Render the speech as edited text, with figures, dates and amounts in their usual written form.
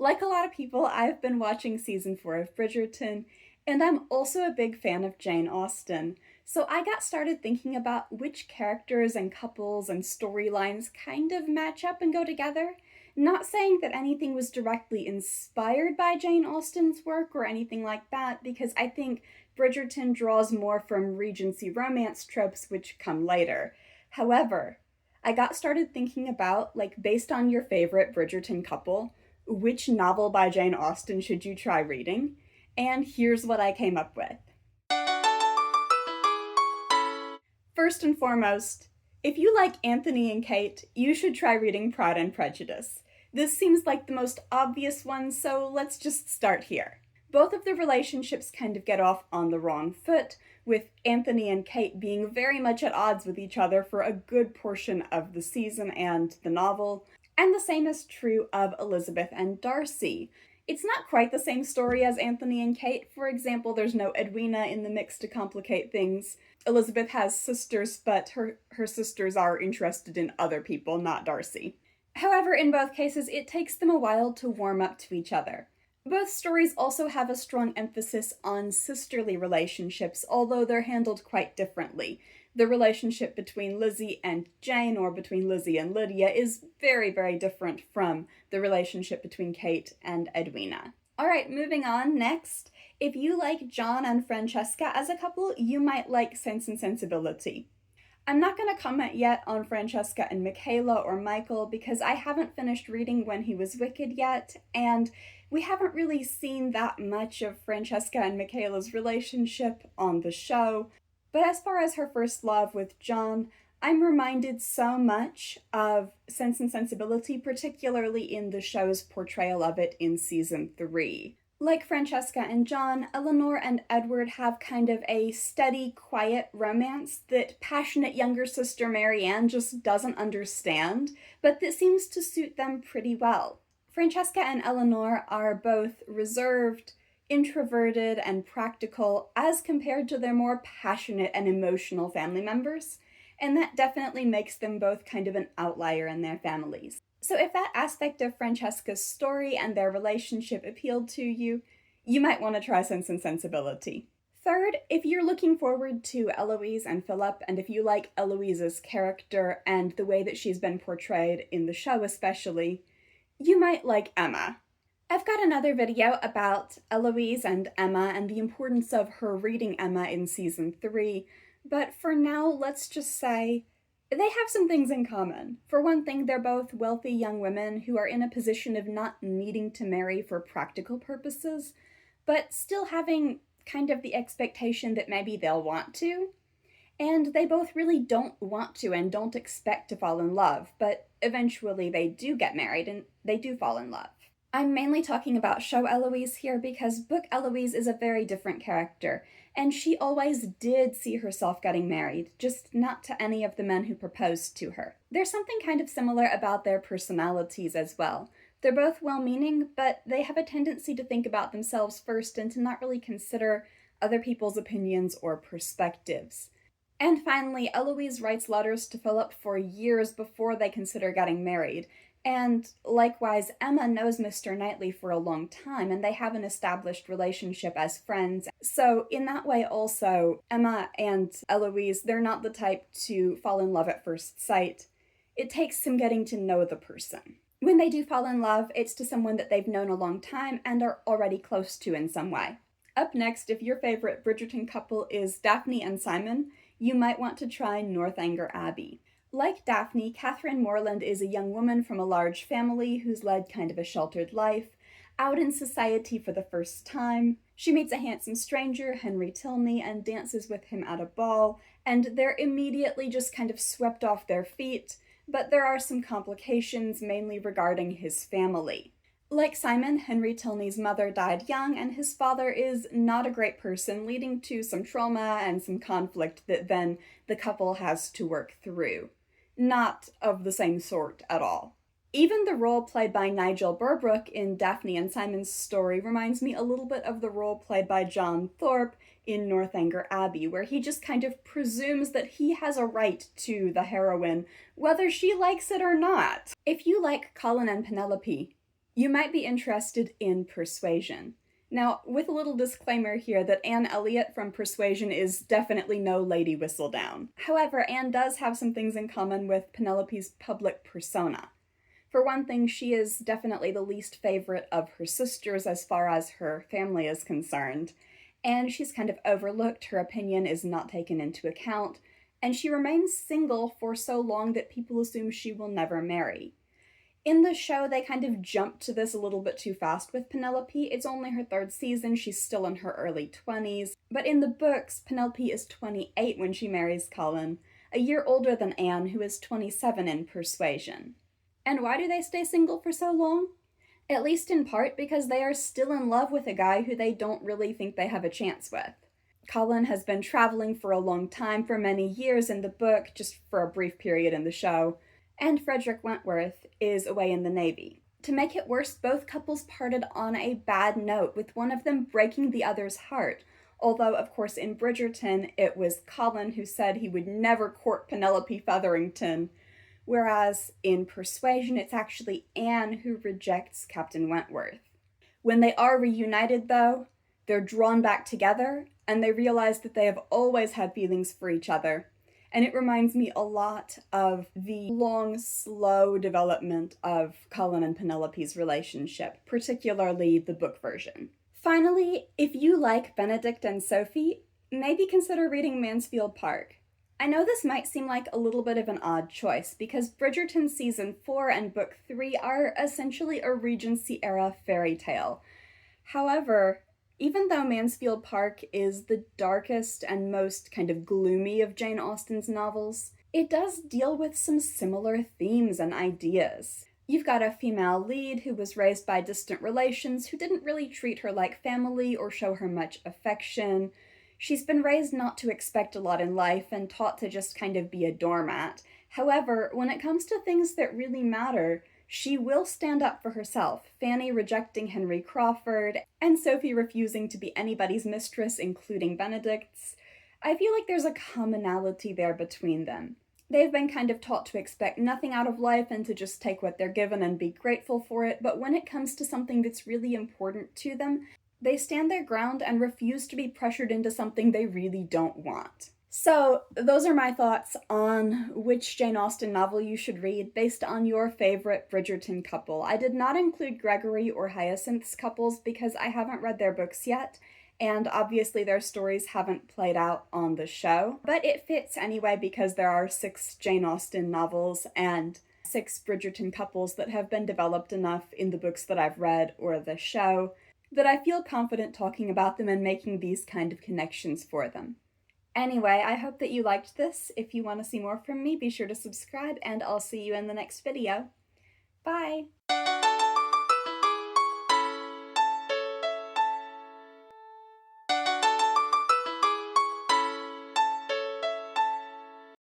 Like a lot of people, I've been watching season 4 of Bridgerton, and I'm also a big fan of Jane Austen. So I got started thinking about which characters and couples and storylines kind of match up and go together. Not saying that anything was directly inspired by Jane Austen's work or anything like that, because I think Bridgerton draws more from Regency romance tropes which come later. However, I got started thinking about, like, based on your favorite Bridgerton couple, which novel by Jane Austen should you try reading? And here's what I came up with. First and foremost, if you like Anthony and Kate, you should try reading Pride and Prejudice. This seems like the most obvious one, so let's just start here. Both of the relationships kind of get off on the wrong foot, with Anthony and Kate being very much at odds with each other for a good portion of the season and the novel, and the same is true of Elizabeth and Darcy. It's not quite the same story as Anthony and Kate. For example, there's no Edwina in the mix to complicate things. Elizabeth has sisters, but her sisters are interested in other people, not Darcy. However, in both cases, it takes them a while to warm up to each other. Both stories also have a strong emphasis on sisterly relationships, although they're handled quite differently. The relationship between Lizzie and Jane, or between Lizzie and Lydia, is very, very different from the relationship between Kate and Edwina. Alright, moving on. Next, if you like John and Francesca as a couple, you might like Sense and Sensibility. I'm not going to comment yet on Francesca and Michaela or Michael because I haven't finished reading When He Was Wicked yet, and we haven't really seen that much of Francesca and Michaela's relationship on the show. But as far as her first love with John, I'm reminded so much of Sense and Sensibility, particularly in the show's portrayal of it in season 3. Like Francesca and John, Eleanor and Edward have kind of a steady, quiet romance that passionate younger sister Marianne just doesn't understand, but that seems to suit them pretty well. Francesca and Eleanor are both reserved, introverted, and practical as compared to their more passionate and emotional family members, and that definitely makes them both kind of an outlier in their families. So if that aspect of Francesca's story and their relationship appealed to you, you might want to try Sense and Sensibility. Third, if you're looking forward to Eloise and Philip, and if you like Eloise's character and the way that she's been portrayed in the show especially, you might like Emma. I've got another video about Eloise and Emma and the importance of her reading Emma in season 3, but for now, let's just say they have some things in common. For one thing, they're both wealthy young women who are in a position of not needing to marry for practical purposes, but still having kind of the expectation that maybe they'll want to. And they both really don't want to and don't expect to fall in love, but eventually they do get married and they do fall in love. I'm mainly talking about show Eloise here because book Eloise is a very different character, and she always did see herself getting married, just not to any of the men who proposed to her. There's something kind of similar about their personalities as well. They're both well-meaning, but they have a tendency to think about themselves first and to not really consider other people's opinions or perspectives. And finally, Eloise writes letters to Philip for years before they consider getting married. And likewise, Emma knows Mr. Knightley for a long time, and they have an established relationship as friends. So in that way also, Emma and Eloise, they're not the type to fall in love at first sight. It takes some getting to know the person. When they do fall in love, it's to someone that they've known a long time and are already close to in some way. Up next, if your favorite Bridgerton couple is Daphne and Simon, you might want to try Northanger Abbey. Like Daphne, Catherine Morland is a young woman from a large family who's led kind of a sheltered life. Out in society for the first time, she meets a handsome stranger, Henry Tilney, and dances with him at a ball, and they're immediately just kind of swept off their feet, but there are some complications, mainly regarding his family. Like Simon, Henry Tilney's mother died young, and his father is not a great person, leading to some trauma and some conflict that then the couple has to work through. Not of the same sort at all. Even the role played by Nigel Burbrook in Daphne and Simon's story reminds me a little bit of the role played by John Thorpe in Northanger Abbey, where he just kind of presumes that he has a right to the heroine, whether she likes it or not. If you like Colin and Penelope, You might be interested in Persuasion. Now, with a little disclaimer here that Anne Elliot from Persuasion is definitely no Lady Whistledown. However, Anne does have some things in common with Penelope's public persona. For one thing, she is definitely the least favorite of her sisters as far as her family is concerned, and she's kind of overlooked, her opinion is not taken into account, and she remains single for so long that people assume she will never marry. In the show, they kind of jumped to this a little bit too fast with Penelope. It's only her third season, she's still in her early 20s. But in the books, Penelope is 28 when she marries Colin, a year older than Anne, who is 27 in Persuasion. And why do they stay single for so long? At least in part because they are still in love with a guy who they don't really think they have a chance with. Colin has been traveling for a long time, for many years in the book, just for a brief period in the show, and Frederick Wentworth is away in the Navy. To make it worse, both couples parted on a bad note, with one of them breaking the other's heart. Although, of course, in Bridgerton, it was Colin who said he would never court Penelope Featherington, whereas in Persuasion, it's actually Anne who rejects Captain Wentworth. When they are reunited, though, they're drawn back together, and they realize that they have always had feelings for each other. And it reminds me a lot of the long, slow development of Colin and Penelope's relationship, particularly the book version. Finally, if you like Benedict and Sophie, maybe consider reading Mansfield Park. I know this might seem like a little bit of an odd choice, because Bridgerton Season 4 and Book 3 are essentially a Regency-era fairy tale. However, even though Mansfield Park is the darkest and most kind of gloomy of Jane Austen's novels, it does deal with some similar themes and ideas. You've got a female lead who was raised by distant relations who didn't really treat her like family or show her much affection. She's been raised not to expect a lot in life and taught to just kind of be a doormat. However, when it comes to things that really matter, she will stand up for herself, Fanny rejecting Henry Crawford, and Sophie refusing to be anybody's mistress, including Benedict's. I feel like there's a commonality there between them. They've been kind of taught to expect nothing out of life and to just take what they're given and be grateful for it, but when it comes to something that's really important to them, they stand their ground and refuse to be pressured into something they really don't want. So, those are my thoughts on which Jane Austen novel you should read based on your favorite Bridgerton couple. I did not include Gregory or Hyacinth's couples because I haven't read their books yet, and obviously their stories haven't played out on the show. But it fits anyway because there are 6 Jane Austen novels and 6 Bridgerton couples that have been developed enough in the books that I've read or the show that I feel confident talking about them and making these kind of connections for them. Anyway, I hope that you liked this. If you want to see more from me, be sure to subscribe, and I'll see you in the next video. Bye!